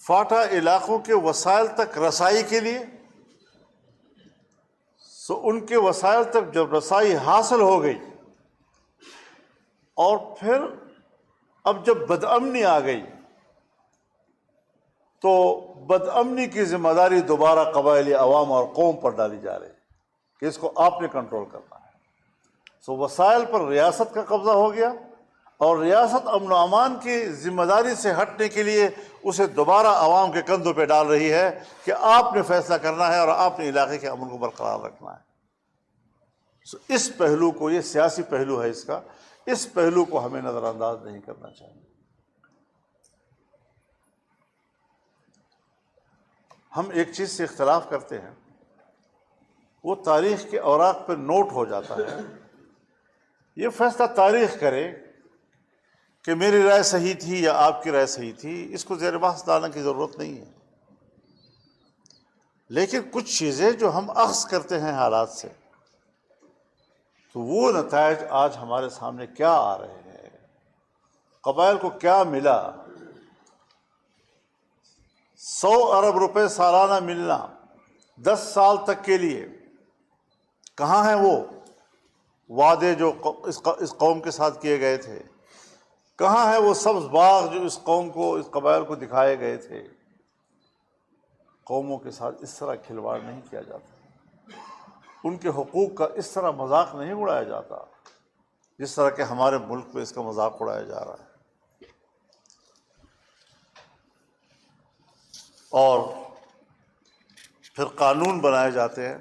FATA علاقوں کے وسائل تک رسائی کے لیے، سو ان کے وسائل تک جب رسائی حاصل ہو گئی، اور پھر اب جب بدامنی آ گئی تو بدامنی کی ذمہ داری دوبارہ قبائلی عوام اور قوم پر ڈالی جا رہی ہے کہ اس کو آپ نے کنٹرول کرنا ہے۔ سو وسائل پر ریاست کا قبضہ ہو گیا، اور ریاست امن و امان کی ذمہ داری سے ہٹنے کے لیے اسے دوبارہ عوام کے کندھوں پہ ڈال رہی ہے کہ آپ نے فیصلہ کرنا ہے اور آپ نے علاقے کے امن کو برقرار رکھنا ہے۔ سو اس پہلو کو، یہ سیاسی پہلو ہے اس کا، اس پہلو کو ہمیں نظر انداز نہیں کرنا چاہیے۔ ہم ایک چیز سے اختلاف کرتے ہیں، وہ تاریخ کے اوراق پہ نوٹ ہو جاتا ہے۔ یہ فیصلہ تاریخ کرے کہ میری رائے صحیح تھی یا آپ کی رائے صحیح تھی، اس کو زیر بحث لانے کی ضرورت نہیں ہے۔ لیکن کچھ چیزیں جو ہم اخذ کرتے ہیں حالات سے، تو وہ نتائج آج ہمارے سامنے کیا آ رہے ہیں، قبائل کو کیا ملا۔ 100 ارب روپے سالانہ ملنا 10 سال تک کے لیے، کہاں ہیں وہ وعدے جو اس قوم کے ساتھ کیے گئے تھے؟ کہاں ہے وہ سبز باغ جو اس قوم کو، اس قبائل کو دکھائے گئے تھے؟ قوموں کے ساتھ اس طرح کھلواڑ نہیں کیا جاتا، ان کے حقوق کا اس طرح مذاق نہیں اڑایا جاتا جس طرح کہ ہمارے ملک میں اس کا مذاق اڑایا جا رہا ہے۔ اور پھر قانون بنائے جاتے ہیں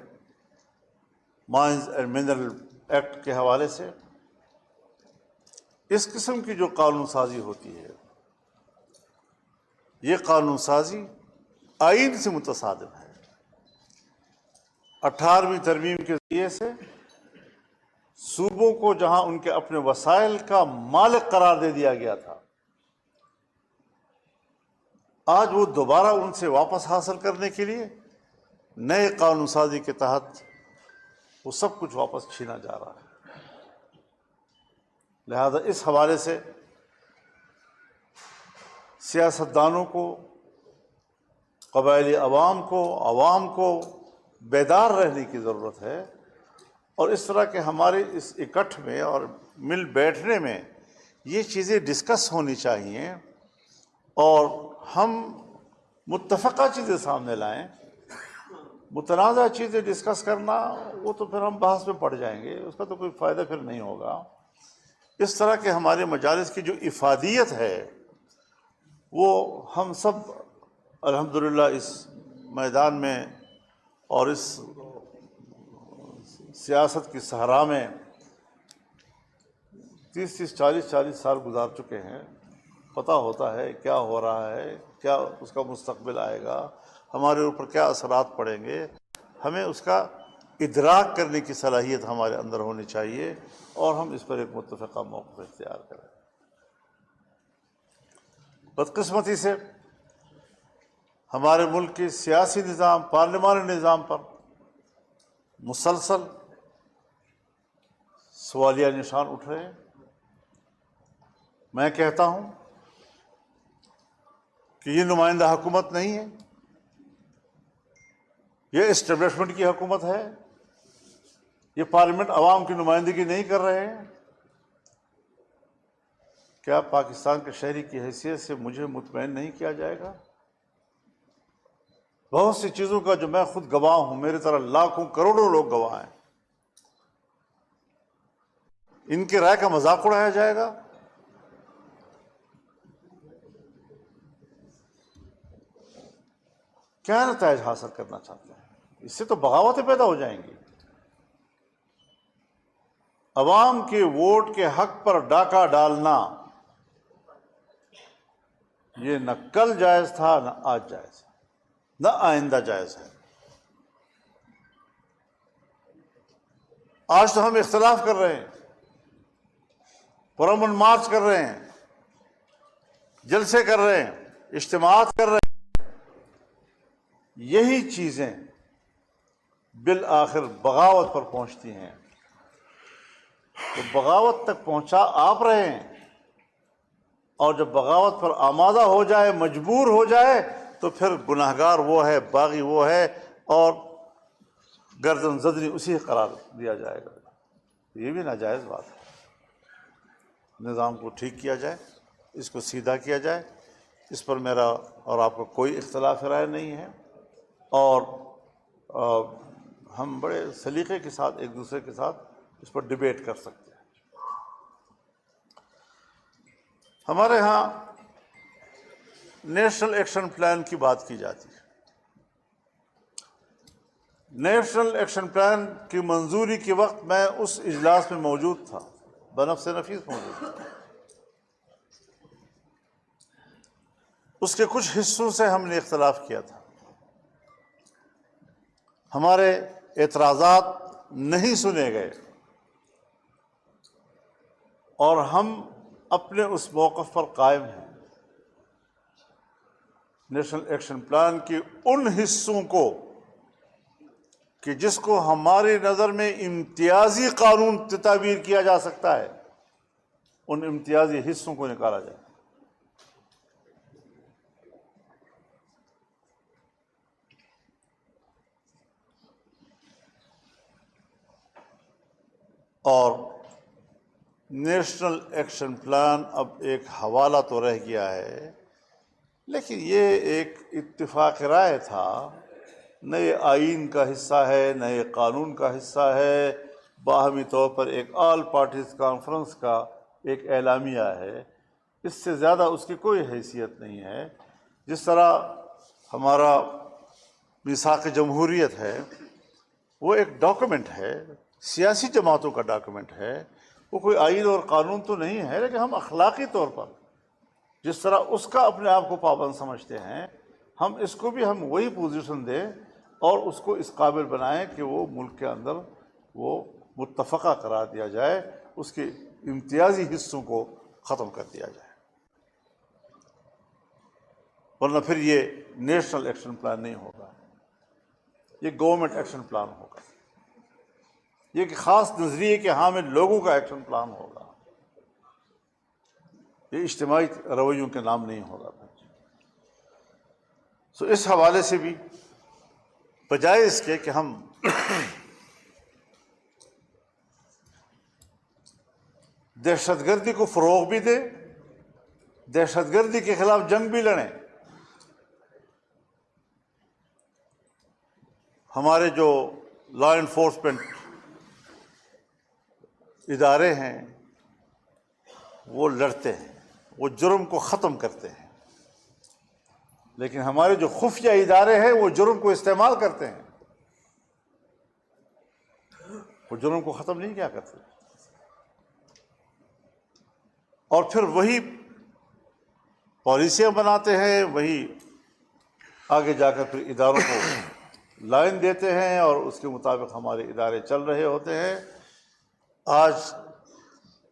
مائنز اینڈ منرل ایکٹ کے حوالے سے۔ اس قسم کی جو قانون سازی ہوتی ہے، یہ قانون سازی آئین سے متصادم ہے۔ 18ویں ترمیم کے ذریعے سے صوبوں کو جہاں ان کے اپنے وسائل کا مالک قرار دے دیا گیا تھا، آج وہ دوبارہ ان سے واپس حاصل کرنے کے لیے نئے قانون سازی کے تحت وہ سب کچھ واپس چھینا جا رہا ہے۔ لہذا اس حوالے سے سیاستدانوں کو، قبائلی عوام کو بیدار رہنے کی ضرورت ہے، اور اس طرح کے ہمارے اس اکٹھ میں اور مل بیٹھنے میں یہ چیزیں ڈسکس ہونی چاہیے، اور ہم متفقہ چیزیں سامنے لائیں۔ متنازع چیزیں ڈسکس کرنا، وہ تو پھر ہم بحث میں پڑ جائیں گے، اس کا تو کوئی فائدہ پھر نہیں ہوگا۔ اس طرح کے ہمارے مجالس کی جو افادیت ہے، وہ ہم سب الحمدللہ اس میدان میں اور اس سیاست کی صحرا میں 30 40 سال گزار چکے ہیں۔ پتہ ہوتا ہے کیا ہو رہا ہے، کیا اس کا مستقبل آئے گا، ہمارے اوپر کیا اثرات پڑیں گے۔ ہمیں اس کا ادراک کرنے کی صلاحیت ہمارے اندر ہونی چاہیے، اور ہم اس پر ایک متفقہ موقف اختیار کریں۔ بدقسمتی سے ہمارے ملک کے سیاسی نظام، پارلیمانی نظام پر مسلسل سوالیہ نشان اٹھ رہے ہیں۔ میں کہتا ہوں کہ یہ نمائندہ حکومت نہیں ہے، یہ اسٹیبلشمنٹ کی حکومت ہے۔ یہ پارلیمنٹ عوام کی نمائندگی نہیں کر رہے ہیں۔ کیا پاکستان کے شہری کی حیثیت سے مجھے مطمئن نہیں کیا جائے گا؟ بہت سی چیزوں کا جو میں خود گواہ ہوں، میرے طرح لاکھوں کروڑوں لوگ گواہ ہیں، ان کی رائے کا مذاق اڑایا جائے گا؟ کیا نتائج حاصل کرنا چاہتے ہیں؟ اس سے تو بغاوتیں پیدا ہو جائیں گی۔ عوام کے ووٹ کے حق پر ڈاکہ ڈالنا، یہ نہ کل جائز تھا، نہ آج جائز ہے، نہ آئندہ جائز ہے۔ آج تو ہم اختلاف کر رہے ہیں، پرامن مارچ کر رہے ہیں، جلسے کر رہے ہیں، اجتماعات کر رہے ہیں۔ یہی چیزیں بالآخر بغاوت پر پہنچتی ہیں۔ تو بغاوت تک پہنچا آپ رہے ہیں، اور جب بغاوت پر آمادہ ہو جائے، مجبور ہو جائے، تو پھر گناہگار وہ ہے، باغی وہ ہے، اور گردن زدنی اسی قرار دیا جائے گا۔ یہ بھی ناجائز بات ہے۔ نظام کو ٹھیک کیا جائے، اس کو سیدھا کیا جائے، اس پر میرا اور آپ کا کوئی اختلاف رائے نہیں ہے، اور ہم بڑے سلیقے کے ساتھ ایک دوسرے کے ساتھ اس پر ڈیبیٹ کر سکتے ہیں۔ ہمارے ہاں نیشنل ایکشن پلان کی بات کی جاتی ہے۔ نیشنل ایکشن پلان کی منظوری کے وقت میں اس اجلاس میں موجود تھا، بنفس نفیس موجود تھا۔ اس کے کچھ حصوں سے ہم نے اختلاف کیا تھا، ہمارے اعتراضات نہیں سنے گئے، اور ہم اپنے اس موقف پر قائم ہیں۔ نیشنل ایکشن پلان کے ان حصوں کو کہ جس کو ہماری نظر میں امتیازی قانون تعبیر کیا جا سکتا ہے، ان امتیازی حصوں کو نکالا جائے۔ اور نیشنل ایکشن پلان اب ایک حوالہ تو رہ گیا ہے، لیکن یہ ایک اتفاق رائے تھا، نئے آئین کا حصہ ہے، نئے قانون کا حصہ ہے، باہمی طور پر ایک آل پارٹیز کانفرنس کا ایک اعلامیہ ہے۔ اس سے زیادہ اس کی کوئی حیثیت نہیں ہے۔ جس طرح ہمارا میثاق جمہوریت ہے، وہ ایک ڈاکومنٹ ہے، سیاسی جماعتوں کا ڈاکومنٹ ہے، وہ کوئی آئین اور قانون تو نہیں ہے، لیکن ہم اخلاقی طور پر جس طرح اس کا اپنے آپ کو پابند سمجھتے ہیں، ہم اس کو بھی ہم وہی پوزیشن دیں اور اس کو اس قابل بنائیں کہ وہ ملک کے اندر وہ متفقہ قرار دیا جائے، اس کے امتیازی حصوں کو ختم کر دیا جائے، ورنہ پھر یہ نیشنل ایکشن پلان نہیں ہوگا، یہ گورنمنٹ ایکشن پلان ہوگا، یہ ایک خاص نظریے کے حامل لوگوں کا ایکشن پلان ہوگا، یہ اجتماعی رویوں کے نام نہیں ہوگا۔ سو اس حوالے سے بھی بجائے اس کے کہ ہم دہشت گردی کو فروغ بھی دیں، دہشت گردی کے خلاف جنگ بھی لڑیں، ہمارے جو لا انفورسمنٹ ادارے ہیں وہ لڑتے ہیں، وہ جرم کو ختم کرتے ہیں، لیکن ہمارے جو خفیہ ادارے ہیں وہ جرم کو استعمال کرتے ہیں، وہ جرم کو ختم نہیں کیا کرتے، اور پھر وہی پالیسیاں بناتے ہیں، وہی آگے جا کر پھر اداروں کو لائن دیتے ہیں، اور اس کے مطابق ہمارے ادارے چل رہے ہوتے ہیں۔ آج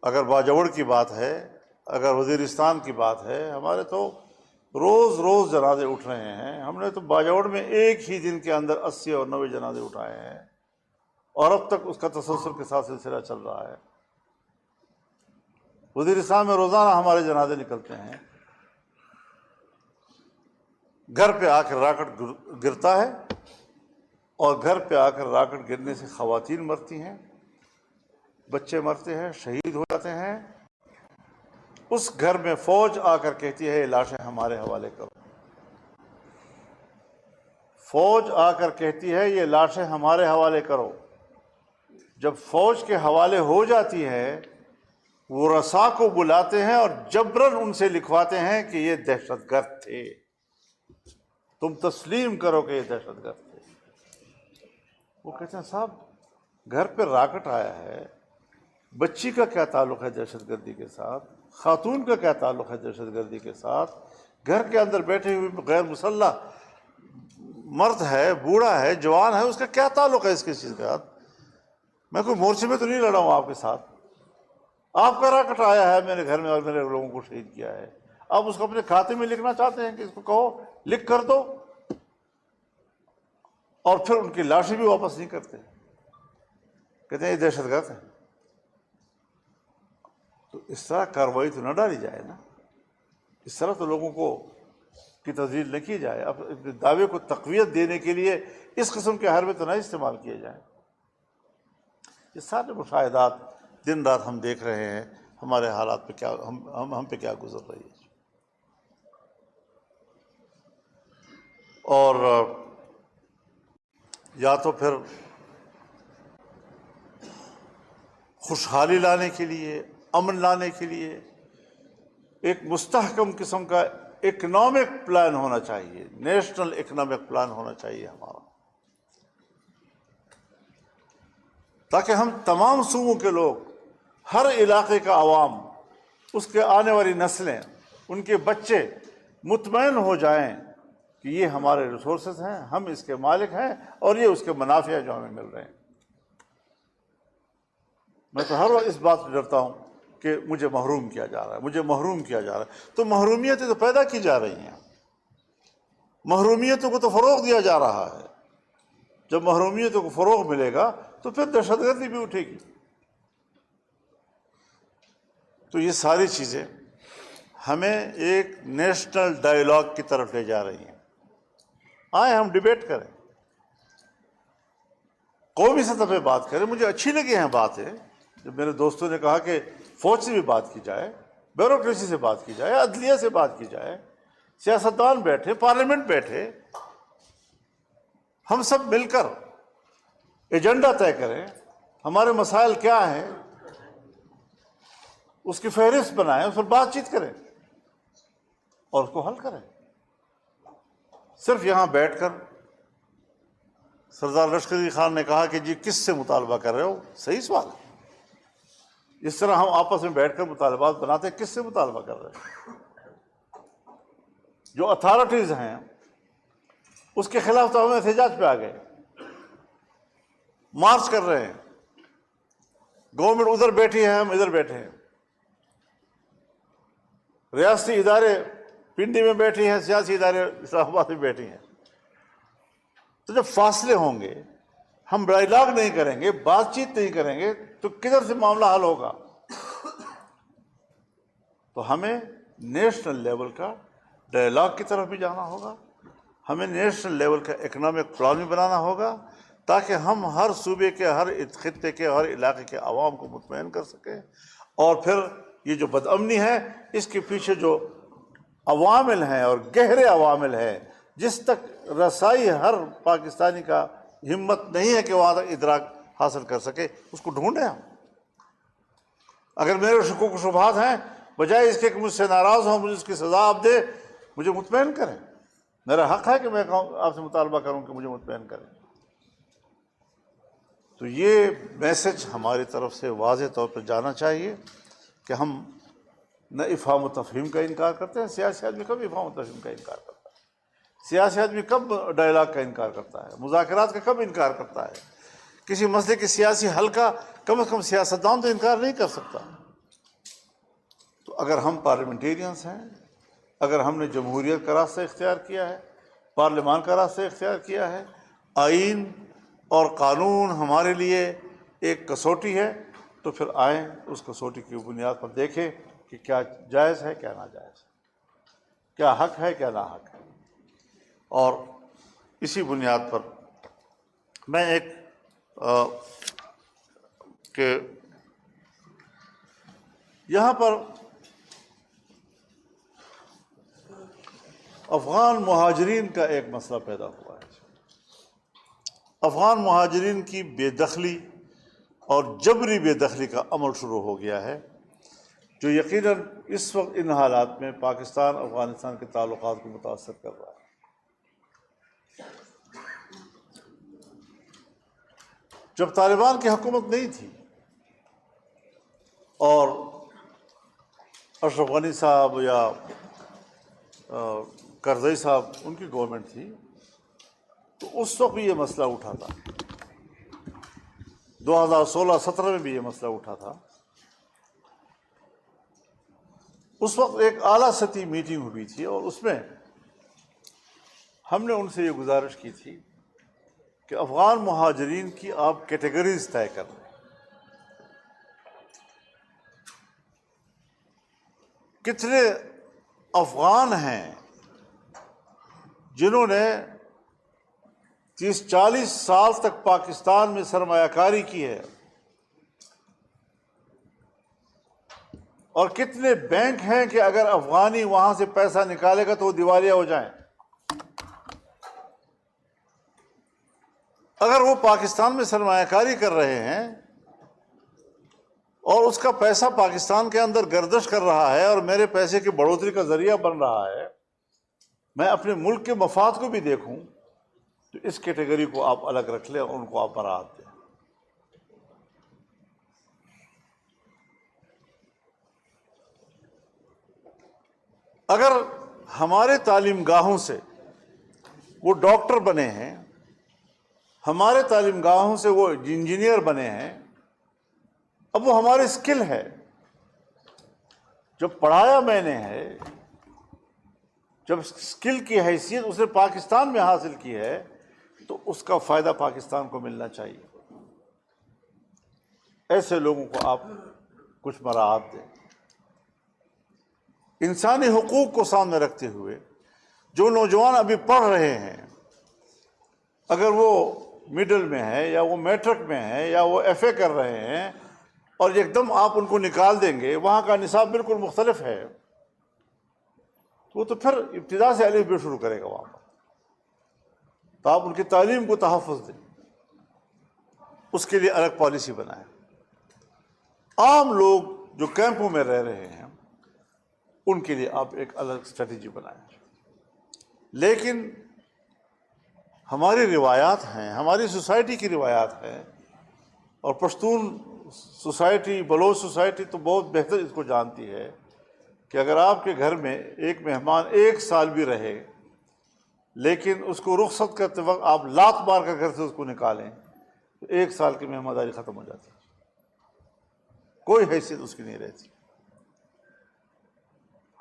اگر باجوڑ کی بات ہے، اگر وزیرستان کی بات ہے، ہمارے تو روز روز جنازے اٹھ رہے ہیں۔ ہم نے تو باجوڑ میں ایک ہی دن کے اندر 80 اور 90 جنازے اٹھائے ہیں، اور اب تک اس کا تسلسل کے ساتھ سلسلہ چل رہا ہے۔ وزیرستان میں روزانہ ہمارے جنازے نکلتے ہیں، گھر پہ آ کر راکٹ گرتا ہے، اور گھر پہ آ کر راکٹ گرنے سے خواتین مرتی ہیں، بچے مرتے ہیں، شہید ہو جاتے ہیں۔ اس گھر میں فوج آ کر کہتی ہے یہ لاشیں ہمارے حوالے کرو، فوج آ کر کہتی ہے یہ لاشیں ہمارے حوالے کرو۔ جب فوج کے حوالے ہو جاتی ہے، وہ رسا کو بلاتے ہیں اور جبراً ان سے لکھواتے ہیں کہ یہ دہشت گرد تھے، تم تسلیم کرو کہ یہ دہشت گرد تھے۔ وہ کہتے ہیں صاحب گھر پہ راکٹ آیا ہے، بچی کا کیا تعلق ہے دہشت گردی کے ساتھ، خاتون کا کیا تعلق ہے دہشت گردی کے ساتھ، گھر کے اندر بیٹھے ہوئے غیر مسلح مرد ہے، بوڑھا ہے، جوان ہے، اس کا کیا تعلق ہے اس کے چیز کے ساتھ؟ میں کوئی مورچے میں تو نہیں لڑا ہوں آپ کے ساتھ، آپ کا راکٹ آیا ہے میرے گھر میں اور میرے لوگوں کو شہید کیا ہے، آپ اس کو اپنے کھاتے میں لکھنا چاہتے ہیں کہ اس کو کہو لکھ کر دو، اور پھر ان کی لاشیں بھی واپس نہیں کرتے، کہتے ہیں یہ دہشت گرد ہے۔ تو اس طرح کارروائی تو نہ ڈالی جائے نا، اس طرح تو لوگوں کو کی تزلیل نہ کی جائے، اپنے دعوے کو تقویت دینے کے لیے اس قسم کے حربے تو نہ استعمال کیے جائیں۔ یہ سارے مشاہدات دن رات ہم دیکھ رہے ہیں، ہمارے حالات پہ کیا ہم پہ کیا گزر رہی ہے۔ اور یا تو پھر خوشحالی لانے کے لیے، امن لانے کے لیے ایک مستحکم قسم کا اکنامک پلان ہونا چاہیے، نیشنل اکنامک پلان ہونا چاہیے ہمارا، تاکہ ہم تمام صوبوں کے لوگ، ہر علاقے کا عوام، اس کے آنے والی نسلیں، ان کے بچے مطمئن ہو جائیں کہ یہ ہمارے ریسورسز ہیں، ہم اس کے مالک ہیں، اور یہ اس کے منافع جو ہمیں مل رہے ہیں۔ میں تو ہر وقت اس بات سے ڈرتا ہوں کہ مجھے محروم کیا جا رہا ہے، مجھے محروم کیا جا رہا ہے۔ تو محرومیتیں تو پیدا کی جا رہی ہیں، محرومیتوں کو تو فروغ دیا جا رہا ہے۔ جب محرومیتوں کو فروغ ملے گا تو پھر دہشت گردی بھی اٹھے گی۔ تو یہ ساری چیزیں ہمیں ایک نیشنل ڈائیلاگ کی طرف لے جا رہی ہیں۔ آئیں ہم ڈیبیٹ کریں، قومی سطح پہ بات کریں۔ مجھے اچھی لگی ہیں باتیں جب میرے دوستوں نے کہا کہ فوج سے بھی بات کی جائے، بیوروکریسی سے بات کی جائے، عدلیہ سے بات کی جائے، سیاستدان بیٹھے، پارلیمنٹ بیٹھے، ہم سب مل کر ایجنڈا طے کریں، ہمارے مسائل کیا ہیں، اس کی فہرست بنائیں، اس پر بات چیت کریں اور اس کو حل کریں۔ صرف یہاں بیٹھ کر سردار لشکر علی خان نے کہا کہ جی کس سے مطالبہ کر رہے ہو، صحیح سوال ہے۔ اس طرح ہم آپس میں بیٹھ کر مطالبات بناتے ہیں، کس سے مطالبہ کر رہے ہیں؟ جو اتھارٹیز ہیں اس کے خلاف تو ہم احتجاج پہ آ گئے، مارچ کر رہے ہیں، گورنمنٹ ادھر بیٹھی ہے، ہم ادھر بیٹھے ہیں، ریاستی ادارے پنڈی میں بیٹھی ہیں، سیاسی ادارے اسلام آباد میں بیٹھی ہیں۔ تو جب فاصلے ہوں گے، ہم ڈائیلاگ نہیں کریں گے، بات چیت نہیں کریں گے، تو کدھر سے معاملہ حل ہوگا؟ تو ہمیں نیشنل لیول کا ڈائیلاگ کی طرف بھی جانا ہوگا، ہمیں نیشنل لیول کا اکنامک پلان بھی بنانا ہوگا، تاکہ ہم ہر صوبے کے، ہر خطے کے، ہر علاقے کے عوام کو مطمئن کر سکیں۔ اور پھر یہ جو بد امنی ہے، اس کے پیچھے جو عوامل ہیں اور گہرے عوامل ہیں، جس تک رسائی ہر پاکستانی کا ہمت نہیں ہے کہ وہاں تک ادراک حاصل کر سکے، اس کو ڈھونڈیں ہم۔ اگر میرے شکوک و شبہات ہیں، بجائے اس کے کہ مجھ سے ناراض ہوں، مجھے اس کی سزا آپ دے، مجھے مطمئن کریں۔ میرا حق ہے کہ میں آپ سے مطالبہ کروں کہ مجھے مطمئن کریں۔ تو یہ میسج ہماری طرف سے واضح طور پر جانا چاہیے کہ ہم نہ افہام و تفہیم کا انکار کرتے ہیں۔ سیاسی آدمی کب افہام و تفہیم کا انکار کرتا ہے؟ سیاسی آدمی کب ڈائیلاگ کا انکار کرتا ہے؟ مذاکرات کا کب انکار کرتا ہے؟ کسی مسئلے کے سیاسی حل کا کم از کم سیاستدان تو انکار نہیں کر سکتا۔ تو اگر ہم پارلیمنٹیرینز ہیں، اگر ہم نے جمہوریت کا راستہ اختیار کیا ہے، پارلیمان کا راستہ اختیار کیا ہے، آئین اور قانون ہمارے لیے ایک کسوٹی ہے، تو پھر آئیں اس کسوٹی کی بنیاد پر دیکھیں کہ کیا جائز ہے، کیا ناجائز ہے، کیا حق ہے، کیا نا حق ہے۔ اور اسی بنیاد پر میں ایک کہ یہاں پر افغان مہاجرین کا ایک مسئلہ پیدا ہوا ہے۔ افغان مہاجرین کی بے دخلی اور جبری بے دخلی کا عمل شروع ہو گیا ہے، جو یقیناً اس وقت ان حالات میں پاکستان افغانستان کے تعلقات کو متاثر کر رہا ہے۔ جب طالبان کی حکومت نہیں تھی اور اشرف غنی صاحب یا کرزئی صاحب ان کی گورنمنٹ تھی، تو اس وقت بھی یہ مسئلہ اٹھا تھا، 2016-17 میں بھی یہ مسئلہ اٹھا تھا۔ اس وقت ایک اعلیٰ سطحی میٹنگ ہوئی تھی اور اس میں ہم نے ان سے یہ گزارش کی تھی کہ افغان مہاجرین کی آپ کیٹیگریز طے کر لیں، کتنے افغان ہیں جنہوں نے 30-40 سال تک پاکستان میں سرمایہ کاری کی ہے، اور کتنے بینک ہیں کہ اگر افغانی وہاں سے پیسہ نکالے گا تو وہ دیوالیہ ہو جائیں۔ اگر وہ پاکستان میں سرمایہ کاری کر رہے ہیں اور اس کا پیسہ پاکستان کے اندر گردش کر رہا ہے اور میرے پیسے کی بڑھوتری کا ذریعہ بن رہا ہے، میں اپنے ملک کے مفاد کو بھی دیکھوں، تو اس کیٹیگری کو آپ الگ رکھ لیں اور ان کو آپ برات دیں۔ اگر ہمارے تعلیم گاہوں سے وہ ڈاکٹر بنے ہیں، ہمارے تعلیم گاہوں سے وہ انجینئر بنے ہیں، اب وہ ہماری اسکل ہے، جب پڑھایا میں نے ہے، جب اسکل کی حیثیت اس نے پاکستان میں حاصل کی ہے، تو اس کا فائدہ پاکستان کو ملنا چاہیے۔ ایسے لوگوں کو آپ کچھ مراعات دیں۔ انسانی حقوق کو سامنے رکھتے ہوئے جو نوجوان ابھی پڑھ رہے ہیں، اگر وہ مڈل میں ہے یا وہ میٹرک میں ہے یا وہ ایف اے کر رہے ہیں، اور ایک دم آپ ان کو نکال دیں گے، وہاں کا نصاب بالکل مختلف ہے، وہ تو پھر ابتدا سے الف ب شروع کرے گا وہاں پر۔ تو آپ ان کی تعلیم کو تحفظ دیں، اس کے لیے الگ پالیسی بنائیں۔ عام لوگ جو کیمپوں میں رہ رہے ہیں ان کے لیے آپ ایک الگ اسٹریٹجی بنائیں۔ لیکن ہماری روایات ہیں، ہماری سوسائٹی کی روایات ہیں، اور پشتون سوسائٹی، بلوچ سوسائٹی تو بہت بہتر اس کو جانتی ہے کہ اگر آپ کے گھر میں ایک مہمان 1 سال بھی رہے لیکن اس کو رخصت کرتے وقت آپ لات مار کر گھر سے اس کو نکالیں تو 1 سال کی مہمانداری ختم ہو جاتی ہے، کوئی حیثیت اس کی نہیں رہتی۔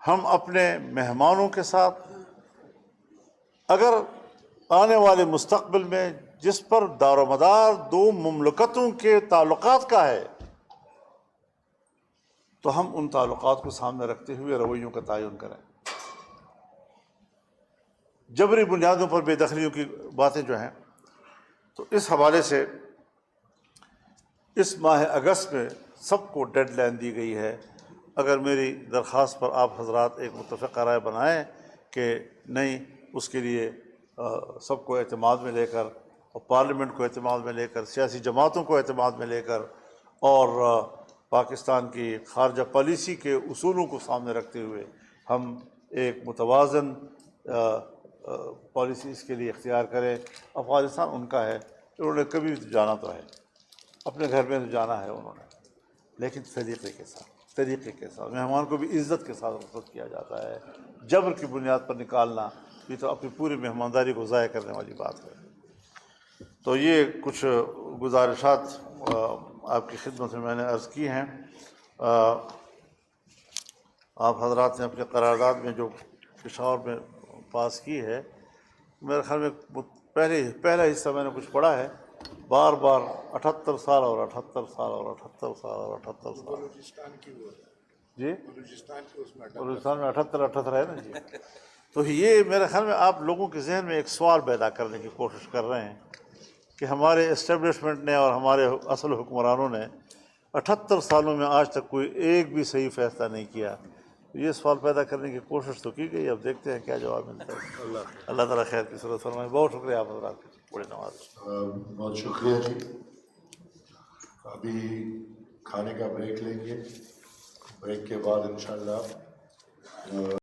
ہم اپنے مہمانوں کے ساتھ اگر آنے والے مستقبل میں جس پر دار و مدار 2 مملکتوں کے تعلقات کا ہے، تو ہم ان تعلقات کو سامنے رکھتے ہوئے رویوں کا تعین کریں۔ جبری بنیادوں پر بے دخلیوں کی باتیں جو ہیں، تو اس حوالے سے اس ماہ اگست میں سب کو ڈیڈ لائن دی گئی ہے۔ اگر میری درخواست پر آپ حضرات ایک متفقہ رائے بنائیں کہ نہیں، اس کے لیے سب کو اعتماد میں لے کر، اور پارلیمنٹ کو اعتماد میں لے کر، سیاسی جماعتوں کو اعتماد میں لے کر، اور پاکستان کی خارجہ پالیسی کے اصولوں کو سامنے رکھتے ہوئے ہم ایک متوازن پالیسی اس کے لیے اختیار کریں۔ افغانستان ان کا ہے، انہوں نے کبھی جانا تو ہے، اپنے گھر میں تو جانا ہے انہوں نے، لیکن طریقے کے ساتھ مہمان کو بھی عزت کے ساتھ رخصت کیا جاتا ہے۔ جبر کی بنیاد پر نکالنا یہ تو اپنی پوری مہمانداری کو ضائع کرنے والی بات ہے۔ تو یہ کچھ گزارشات آپ کی خدمت میں نے عرض کی ہیں۔ آپ حضرات نے اپنے قرارداد میں جو پشاور میں پاس کی ہے، میرے خیال میں پہلا حصہ میں نے کچھ پڑھا ہے، بار بار 78 سال اور 78 سال اور 78 سال اور 78 سال۔ بلوچستان کی وہ ہے جی، بلوچستان میں 78 ہے نا جی۔ تو یہ میرے خیال میں آپ لوگوں کے ذہن میں ایک سوال پیدا کرنے کی کوشش کر رہے ہیں کہ ہمارے اسٹیبلشمنٹ نے اور ہمارے اصل حکمرانوں نے 78 سالوں میں آج تک کوئی ایک بھی صحیح فیصلہ نہیں کیا۔ یہ سوال پیدا کرنے کی کوشش تو کی گئی، اب دیکھتے ہیں کیا جواب ملتا ہے۔ اللہ تعالیٰ خیر کی صورت فرمائے۔ بہت شکریہ آپ حضرات، بڑے نواز۔ بہت شکریہ جی۔ ابھی کھانے کا بریک لیں گے، بریک کے بعد انشاءاللہ